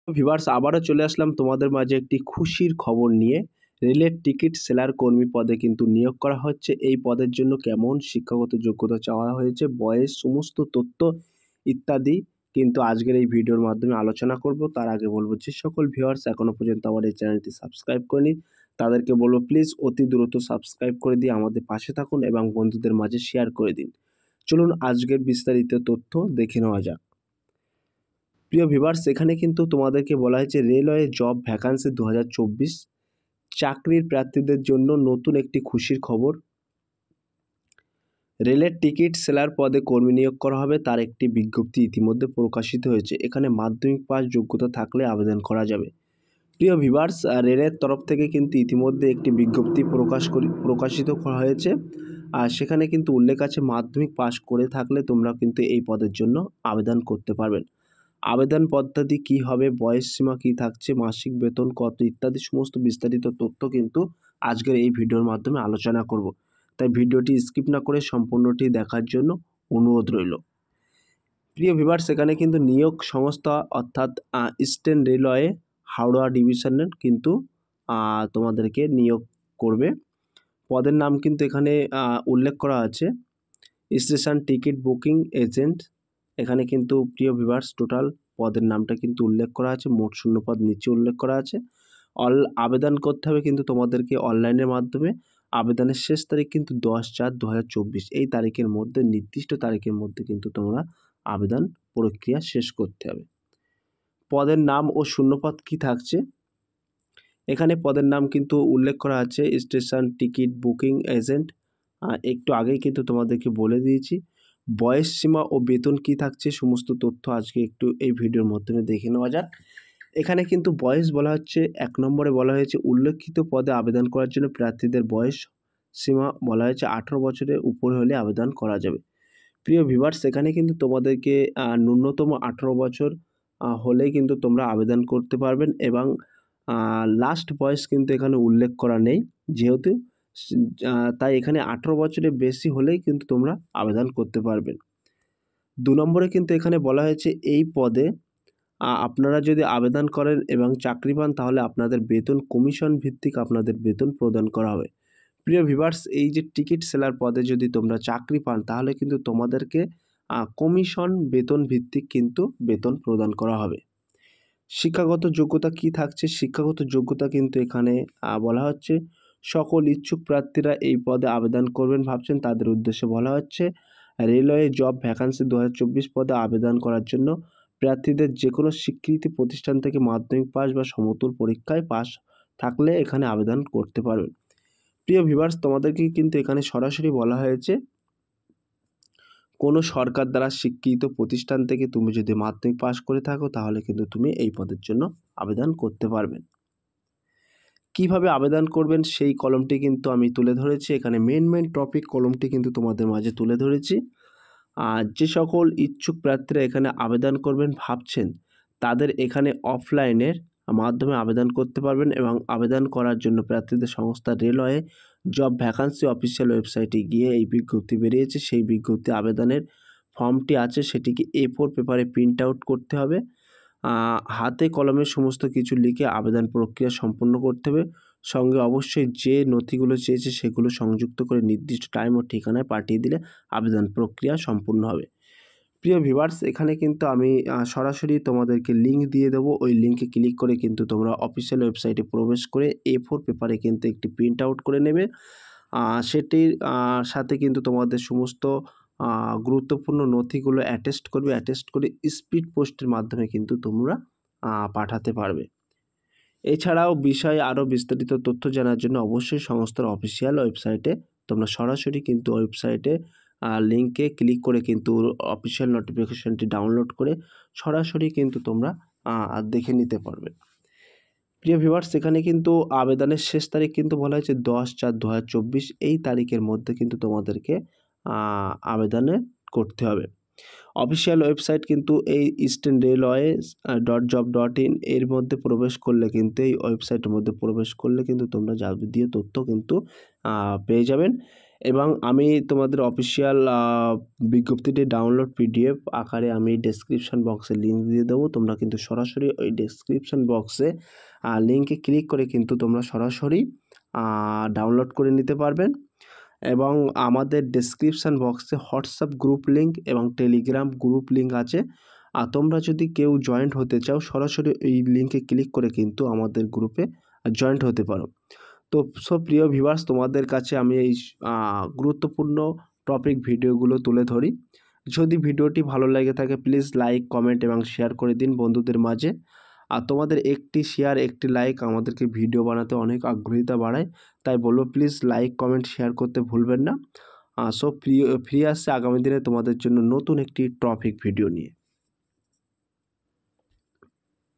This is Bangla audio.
ভিউয়ার্স আবারও চলে আসলাম তোমাদের মাঝে একটি খুশির খবর নিয়ে। রেলের টিকিট সেলার কর্মী পদে কিন্তু নিয়োগ করা হচ্ছে। এই পদের জন্য কেমন শিক্ষাগত যোগ্যতা চাওয়া হয়েছে, বয়স, সমস্ত তথ্য ইত্যাদি কিন্তু আজকের এই ভিডিওর মাধ্যমে আলোচনা করব। তার আগে বলব যে সকল ভিউয়ার্স এখনো পর্যন্ত আমার এই চ্যানেলটি সাবস্ক্রাইব করেনি তাদেরকে বলব প্লিজ অতি দ্রুত সাবস্ক্রাইব করে দিয়ে আমাদের পাশে থাকুন এবং বন্ধুদের মাঝে শেয়ার করে দিন। চলুন আজকের বিস্তারিত তথ্য দেখে নেওয়া যাক। প্রিয় ভিউয়ার্স, এখানে কিন্তু তোমাদেরকে বলা হয়েছে রেলওয়ে জব ভ্যাকান্সি 2024 চাকরির প্রার্থীদের জন্য নতুন একটি খুশির খবর। রেলের টিকিট সেলার পদে কর্মী নিয়োগ করা হবে, তার একটি বিজ্ঞপ্তি ইতিমধ্যে প্রকাশিত হয়েছে। এখানে মাধ্যমিক পাস যোগ্যতা থাকলে আবেদন করা যাবে। প্রিয় ভিউয়ার্স, রেলের তরফ থেকে কিন্তু ইতিমধ্যে একটি বিজ্ঞপ্তি প্রকাশিত করা হয়েছে। আর সেখানে কিন্তু উল্লেখ আছে মাধ্যমিক পাস করে থাকলে তোমরা কিন্তু এই পদের জন্য আবেদন করতে পারবেন। আবেদন পদ্ধতি কী হবে, বয়স সীমা কী থাকছে, মাসিক বেতন কত ইত্যাদি সমস্ত বিস্তারিত তথ্য কিন্তু আজকের এই ভিডিওর মাধ্যমে আলোচনা করব। তাই ভিডিওটি স্কিপ না করে সম্পূর্ণটি দেখার জন্য অনুরোধ রইল। প্রিয় ভিউয়ার্স, এখানে কিন্তু নিয়োগ সংস্থা অর্থাৎ ইস্টার্ন রেলওয়ে হাওড়া ডিভিশনের কিন্তু তোমাদেরকে নিয়োগ করবে। পদের নাম কিন্তু এখানে উল্লেখ করা আছে স্টেশন টিকিট বুকিং এজেন্ট। এখানে কিন্তু প্রিয় ভিউয়ার্স টোটাল পদের নামটা কিন্তু উল্লেখ করা আছে, মোট শূন্যপদ নিচে উল্লেখ করা আছে। আবেদন করতে হবে কিন্তু তোমাদেরকে অনলাইনের মাধ্যমে। আবেদনের শেষ তারিখ কিন্তু 10/4/2024 এই তারিখের মধ্যে, নির্দিষ্ট তারিখের মধ্যে কিন্তু তোমরা আবেদন প্রক্রিয়া শেষ করতে হবে। পদের নাম ও শূন্যপদ কি থাকছে, এখানে পদের নাম কিন্তু উল্লেখ করা আছে স্টেশন টিকিট বুকিং এজেন্ট। একটু আগেই কিন্তু তোমাদেরকে বলে দিয়েছি। বয়স সীমা ও বেতন কি থাকছে সমস্ত তথ্য আজকে একটু এই ভিডিওর মাধ্যমে দেখে নেওয়া যাক। এখানে কিন্তু বয়স বলা হচ্ছে 1 নম্বরে বলা হয়েছে উল্লেখিত পদে আবেদন করার জন্য প্রার্থীদের বয়স সীমা বলা হয়েছে 18 বছরের উপরে হলে আবেদন করা যাবে। প্রিয় ভিউয়ার্স, এখানে কিন্তু তোমাদেরকে ন্যূনতম 18 বছর হলেই কিন্তু তোমরা আবেদন করতে পারবেন এবং লাস্ট বয়স কিন্তু এখানে উল্লেখ করা নেই, যেহেতু তাই এখানে 18 বছরের বেশি হলেই কিন্তু তোমরা আবেদন করতে পারবেন। 2 নম্বরে কিন্তু এখানে বলা হয়েছে এই পদে আপনারা যদি আবেদন করেন এবং চাকরি পান তাহলে আপনাদের বেতন কমিশন ভিত্তিক আপনাদের বেতন প্রদান করা হবে। প্রিয় ভিউয়ার্স, এই যে টিকিট সেলার পদে যদি তোমরা চাকরি পান তাহলে কিন্তু তোমাদেরকে কমিশন বেতন ভিত্তিক কিন্তু বেতন প্রদান করা হবে। শিক্ষাগত যোগ্যতা কি থাকছে, শিক্ষাগত যোগ্যতা কিন্তু এখানে বলা হচ্ছে সকল ইচ্ছুক প্রার্থীরা এই পদে আবেদন করবেন ভাবছেন তাদের উদ্দেশ্যে বলা হচ্ছে রেলওয়ে জব ভ্যাকান্সি 2024 পদে আবেদন করার জন্য প্রার্থীদের যে কোনো স্বীকৃতি প্রতিষ্ঠান থেকে মাধ্যমিক পাস বা সমতুল পরীক্ষায় পাস থাকলে এখানে আবেদন করতে পারবেন। প্রিয় ভিউয়ার্স, তোমাদেরকে কিন্তু এখানে সরাসরি বলা হয়েছে কোনো সরকার দ্বারা স্বীকৃত প্রতিষ্ঠান থেকে তুমি যদি মাধ্যমিক পাস করে থাকো তাহলে কিন্তু তুমি এই পদের জন্য আবেদন করতে পারবেন। কিভাবে আবেদন করবেন সেই কলমটি কিন্তু আমি তুলে ধরেছি এখানে, মেন টপিক কলমটি কিন্তু তোমাদের মাঝে তুলে ধরেছি। আর যে সকল ইচ্ছুক প্রার্থীরা এখানে আবেদন করবেন ভাবছেন তাদের এখানে অফলাইনের মাধ্যমে আবেদন করতে পারবেন এবং আবেদন করার জন্য প্রার্থীদের সংস্থা রেলওয়ে জব ভ্যাকান্সি অফিসিয়াল ওয়েবসাইটে গিয়ে এই বিজ্ঞপ্তি বেরিয়েছে, সেই বিজ্ঞপ্তি আবেদনের ফর্মটি আছে সেটিকে A4 পেপারে প্রিন্ট আউট করতে হবে। হাতে কলমে সমস্ত কিছু লিখে আবেদন প্রক্রিয়া সম্পন্ন করতে হবে। সঙ্গে অবশ্যই যে নথিগুলো চেয়েছে সেগুলো সংযুক্ত করে নির্দিষ্ট টাইম ও ঠিকানায় পাঠিয়ে দিলে আবেদন প্রক্রিয়া সম্পূর্ণ হবে। প্রিয় ভিউয়ার্স, এখানে কিন্তু আমি সরাসরি তোমাদেরকে লিঙ্ক দিয়ে দেবো, ওই লিঙ্কে ক্লিক করে কিন্তু তোমরা অফিসিয়াল ওয়েবসাইটে প্রবেশ করে A4 পেপারে কিন্তু একটি প্রিন্ট আউট করে নেবে। সেটির সাথে কিন্তু তোমাদের সমস্ত গুরুত্বপূর্ণ নথিগুলো অ্যাটেস্ট করবে, অ্যাটেস্ট করে স্পিড পোস্টের মাধ্যমে কিন্তু তোমরা পাঠাতে পারবে। এছাড়াও বিষয়ে আরও বিস্তারিত তথ্য জানার জন্য অবশ্যই সংস্থার অফিসিয়াল ওয়েবসাইটে তোমরা সরাসরি কিন্তু ওয়েবসাইটে লিঙ্কে ক্লিক করে কিন্তু অফিসিয়াল নোটিফিকেশনটি ডাউনলোড করে সরাসরি কিন্তু তোমরা দেখে নিতে পারবে। প্রিয় ভিউয়ার্স, এখানে কিন্তু আবেদনের শেষ তারিখ কিন্তু বলা হয়েছে 10/4/2024 এই তারিখের মধ্যে কিন্তু তোমাদেরকে আবেদনে করতে হবে। অফিসিয়াল ওয়েবসাইট কিন্তু এই ইস্টার্ন রেলওয়ে .job.in এর মধ্যে প্রবেশ করলে কিন্তু এই ওয়েবসাইটের মধ্যে প্রবেশ করলে কিন্তু তোমরা যাবতীয় তথ্য কিন্তু পেয়ে যাবেন। এবং আমি তোমাদের অফিসিয়াল বিজ্ঞপ্তিটি ডাউনলোড পিডিএফ আকারে আমি ডেসক্রিপশন বক্সে লিঙ্ক দিয়ে দেবো। তোমরা কিন্তু সরাসরি ওই ডেসক্রিপশন বক্সে লিঙ্কে ক্লিক করে কিন্তু তোমরা সরাসরি ডাউনলোড করে নিতে পারবেন। এবং আমাদের ডেসক্রিপশান বক্সে হোয়াটসঅ্যাপ গ্রুপ লিঙ্ক এবং টেলিগ্রাম গ্রুপ লিঙ্ক আছে। আর তোমরা যদি কেউ জয়েন্ট হতে চাও সরাসরি এই লিঙ্কে ক্লিক করে কিন্তু আমাদের গ্রুপে জয়েন্ট হতে পারো। তো সব প্রিয় ভিউয়ার্স, তোমাদের কাছে আমি এই গুরুত্বপূর্ণ টপিক ভিডিওগুলো তুলে ধরি। যদি ভিডিওটি ভালো লেগে থাকে প্লিজ লাইক, কমেন্ট এবং শেয়ার করে দিন বন্ধুদের মাঝে। আর তোমাদের একটি শেয়ার, একটি লাইক আমাদেরকে ভিডিও বানাতে অনেক আগ্রহিতা বাড়ায়। তাই বলবো প্লিজ লাইক, কমেন্ট, শেয়ার করতে ভুলবেন না। সো ফিরে আসছে আগামী দিনে তোমাদের জন্য নতুন একটি টপিক ভিডিও নিয়ে।